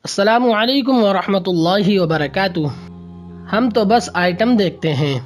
السلام علیکم ورحمۃ اللہ وبرکاتہ۔ ہم تو بس آئٹم دیکھتے ہیں۔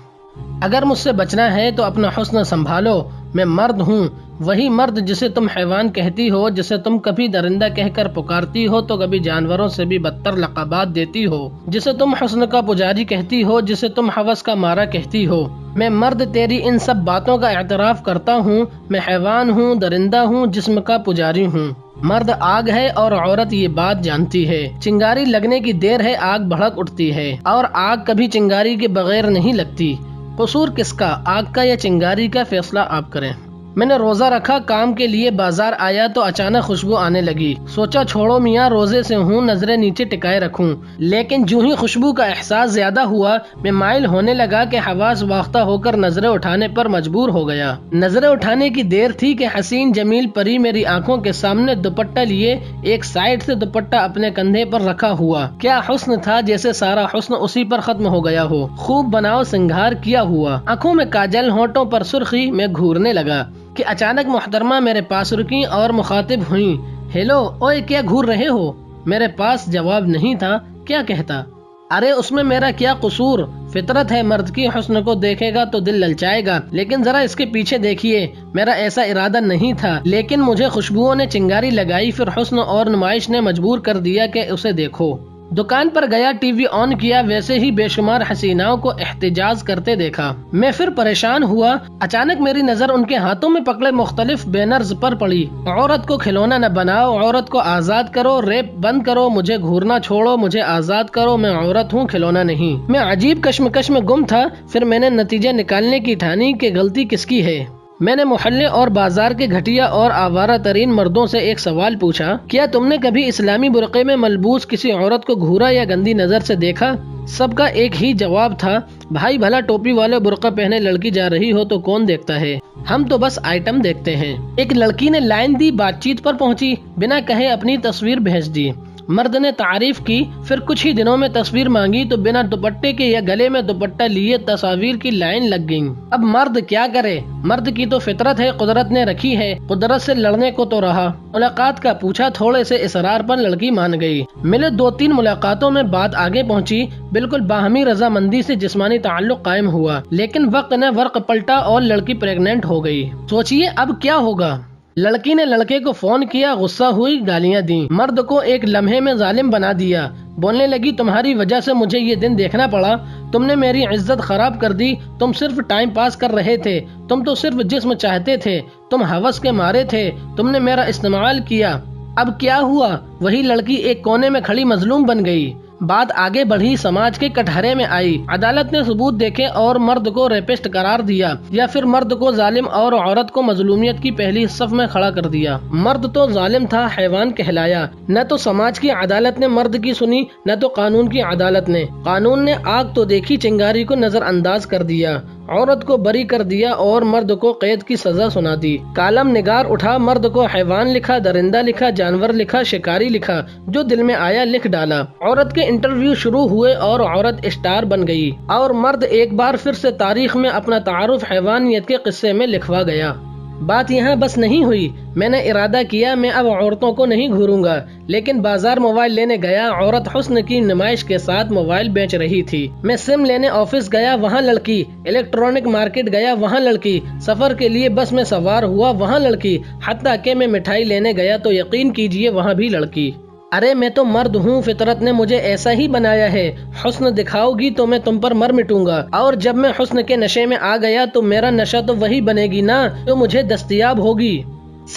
اگر مجھ سے بچنا ہے تو اپنا حسن سنبھالو، میں مرد ہوں، وہی مرد جسے تم حیوان کہتی ہو، جسے تم کبھی درندہ کہہ کر پکارتی ہو تو کبھی جانوروں سے بھی بدتر لقبات دیتی ہو، جسے تم حسن کا پجاری کہتی ہو، جسے تم ہوس کا مارا کہتی ہو۔ میں مرد تیری ان سب باتوں کا اعتراف کرتا ہوں۔ میں حیوان ہوں، درندہ ہوں، جسم کا پجاری ہوں۔ مرد آگ ہے اور عورت یہ بات جانتی ہے۔ چنگاری لگنے کی دیر ہے، آگ بھڑک اٹھتی ہے، اور آگ کبھی چنگاری کے بغیر نہیں لگتی۔ قصور کس کا، آگ کا یا چنگاری کا، فیصلہ آپ کریں۔ میں نے روزہ رکھا، کام کے لیے بازار آیا تو اچانک خوشبو آنے لگی۔ سوچا چھوڑو میاں، روزے سے ہوں، نظریں نیچے ٹکائے رکھوں، لیکن جو ہی خوشبو کا احساس زیادہ ہوا، میں مائل ہونے لگا کہ حواس واختہ ہو کر نظریں اٹھانے پر مجبور ہو گیا۔ نظریں اٹھانے کی دیر تھی کہ حسین جمیل پری میری آنکھوں کے سامنے دوپٹہ لیے ایک سائیڈ سے دوپٹہ اپنے کندھے پر رکھا ہوا۔ کیا حسن تھا، جیسے سارا حسن اسی پر ختم ہو گیا ہو۔ خوب بناؤ سنگھار کیا ہوا، آنکھوں میں کاجل، ہونٹوں پر سرخی، میں گھورنے لگا کہ اچانک محترمہ میرے پاس رکیں اور مخاطب ہوئیں۔ ہیلو، اوئے کیا گھور رہے ہو؟ میرے پاس جواب نہیں تھا، کیا کہتا؟ ارے اس میں میرا کیا قصور، فطرت ہے مرد کی، حسن کو دیکھے گا تو دل للچائے گا، لیکن ذرا اس کے پیچھے دیکھیے، میرا ایسا ارادہ نہیں تھا، لیکن مجھے خوشبوؤں نے چنگاری لگائی، پھر حسن اور نمائش نے مجبور کر دیا کہ اسے دیکھو۔ دکان پر گیا، ٹی وی آن کیا، ویسے ہی بے شمار حسیناؤں کو احتجاج کرتے دیکھا۔ میں پھر پریشان ہوا، اچانک میری نظر ان کے ہاتھوں میں پکڑے مختلف بینرز پر پڑی۔ عورت کو کھلونا نہ بناؤ، عورت کو آزاد کرو، ریپ بند کرو، مجھے گھورنا چھوڑو، مجھے آزاد کرو، میں عورت ہوں، کھلونا نہیں۔ میں عجیب کشمکش میں گم تھا، پھر میں نے نتیجہ نکالنے کی ٹھانی کہ غلطی کس کی ہے۔ میں نے محلے اور بازار کے گھٹیا اور آوارہ ترین مردوں سے ایک سوال پوچھا، کیا تم نے کبھی اسلامی برقعے میں ملبوس کسی عورت کو گھورا یا گندی نظر سے دیکھا؟ سب کا ایک ہی جواب تھا، بھائی بھلا ٹوپی والے برقع پہنے لڑکی جا رہی ہو تو کون دیکھتا ہے، ہم تو بس آئٹم دیکھتے ہیں۔ ایک لڑکی نے لائن دی، بات چیت پر پہنچی، بنا کہے اپنی تصویر بھیج دی۔ مرد نے تعریف کی، پھر کچھ ہی دنوں میں تصویر مانگی تو بنا دوپٹے کے یا گلے میں دوپٹہ لیے تصاویر کی لائن لگ گئی۔ اب مرد کیا کرے، مرد کی تو فطرت ہے، قدرت نے رکھی ہے، قدرت سے لڑنے کو تو رہا۔ ملاقات کا پوچھا، تھوڑے سے اصرار پر لڑکی مان گئی۔ ملے 2-3 ملاقاتوں میں بات آگے پہنچی، بالکل باہمی رضامندی سے جسمانی تعلق قائم ہوا، لیکن وقت نے ورق پلٹا اور لڑکی پریگننٹ ہو گئی۔ سوچئے اب کیا ہوگا۔ لڑکی نے لڑکے کو فون کیا، غصہ ہوئی، گالیاں دیں، مرد کو ایک لمحے میں ظالم بنا دیا۔ بولنے لگی، تمہاری وجہ سے مجھے یہ دن دیکھنا پڑا، تم نے میری عزت خراب کر دی، تم صرف ٹائم پاس کر رہے تھے، تم تو صرف جسم چاہتے تھے، تم ہوس کے مارے تھے، تم نے میرا استعمال کیا۔ اب کیا ہوا؟ وہی لڑکی ایک کونے میں کھڑی مظلوم بن گئی۔ بات آگے بڑھی، سماج کے کٹہرے میں آئی، عدالت نے ثبوت دیکھے اور مرد کو ریپسٹ قرار دیا، یا پھر مرد کو ظالم اور عورت کو مظلومیت کی پہلی صف میں کھڑا کر دیا۔ مرد تو ظالم تھا، حیوان کہلایا۔ نہ تو سماج کی عدالت نے مرد کی سنی، نہ تو قانون کی عدالت نے۔ قانون نے آگ تو دیکھی، چنگاری کو نظر انداز کر دیا، عورت کو بری کر دیا اور مرد کو قید کی سزا سنا دی۔ کالم نگار اٹھا، مرد کو حیوان لکھا، درندہ لکھا، جانور لکھا، شکاری لکھا، جو دل میں آیا لکھ ڈالا۔ عورت کے انٹرویو شروع ہوئے اور عورت اسٹار بن گئی، اور مرد ایک بار پھر سے تاریخ میں اپنا تعارف حیوانیت کے قصے میں لکھوا گیا۔ بات یہاں بس نہیں ہوئی، میں نے ارادہ کیا میں اب عورتوں کو نہیں گھوروں گا، لیکن بازار موبائل لینے گیا، عورت حسن کی نمائش کے ساتھ موبائل بیچ رہی تھی۔ میں سم لینے آفس گیا، وہاں لڑکی، الیکٹرانک مارکیٹ گیا، وہاں لڑکی، سفر کے لیے بس میں سوار ہوا، وہاں لڑکی، حتیٰ کہ میں مٹھائی لینے گیا تو یقین کیجئے وہاں بھی لڑکی۔ ارے میں تو مرد ہوں، فطرت نے مجھے ایسا ہی بنایا ہے، حسن دکھاؤ گی تو میں تم پر مر مٹوں گا، اور جب میں حسن کے نشے میں آ گیا تو میرا نشہ تو وہی بنے گی نا جو مجھے دستیاب ہوگی۔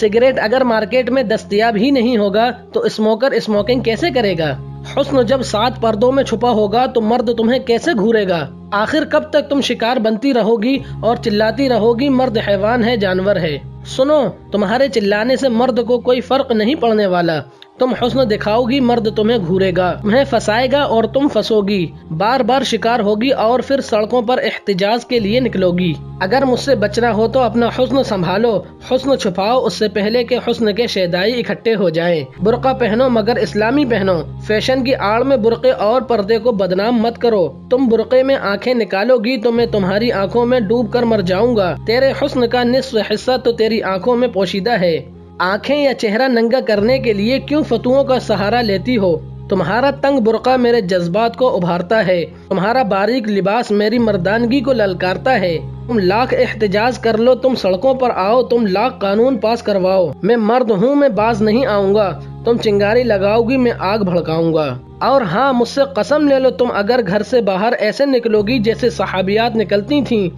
سگریٹ اگر مارکیٹ میں دستیاب ہی نہیں ہوگا تو اسموکر اسموکنگ کیسے کرے گا؟ حسن جب 7 پردوں میں چھپا ہوگا تو مرد تمہیں کیسے گھورے گا؟ آخر کب تک تم شکار بنتی رہو گی اور چلاتی رہو گی، مرد حیوان ہے، جانور ہے؟ سنو، تمہارے چلانے سے مرد کو کوئی فرق نہیں پڑنے والا، تم حسن دکھاؤ گی، مرد تمہیں گھورے گا، تمہیں پھنسائے گا اور تم پھنسو گی، بار بار شکار ہوگی اور پھر سڑکوں پر احتجاج کے لیے نکلو گی۔ اگر مجھ سے بچنا ہو تو اپنا حسن سنبھالو، حسن چھپاؤ اس سے پہلے کہ حسن کے شیدائی اکٹھے ہو جائیں۔ برقع پہنو مگر اسلامی پہنو، فیشن کی آڑ میں برقعے اور پردے کو بدنام مت کرو۔ تم برقعے میں آنکھیں نکالو گی تو میں تمہاری آنکھوں میں ڈوب کر مر جاؤں گا، تیرے حسن کا نصف حصہ تو تیری آنکھوں میں پوشیدہ ہے۔ آنکھیں یا چہرہ ننگا کرنے کے لیے کیوں فتووں کا سہارا لیتی ہو؟ تمہارا تنگ برقع میرے جذبات کو ابھارتا ہے، تمہارا باریک لباس میری مردانگی کو للکارتا ہے۔ تم لاکھ احتجاج کر لو، تم سڑکوں پر آؤ، تم لاکھ قانون پاس کرواؤ، میں مرد ہوں، میں باز نہیں آؤں گا۔ تم چنگاری لگاؤ گی، میں آگ بھڑکاؤں گا۔ اور ہاں، مجھ سے قسم لے لو، تم اگر گھر سے باہر ایسے نکلو گی جیسے صحابیات نکلتی تھیں،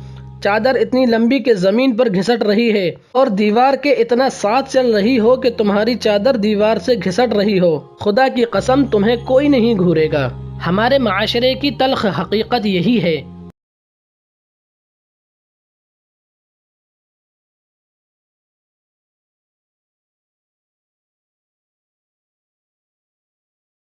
چادر اتنی لمبی کہ زمین پر گھسٹ رہی ہے، اور دیوار کے اتنا ساتھ چل رہی ہو کہ تمہاری چادر دیوار سے گھسٹ رہی ہو، خدا کی قسم تمہیں کوئی نہیں گھورے گا۔ ہمارے معاشرے کی تلخ حقیقت یہی ہے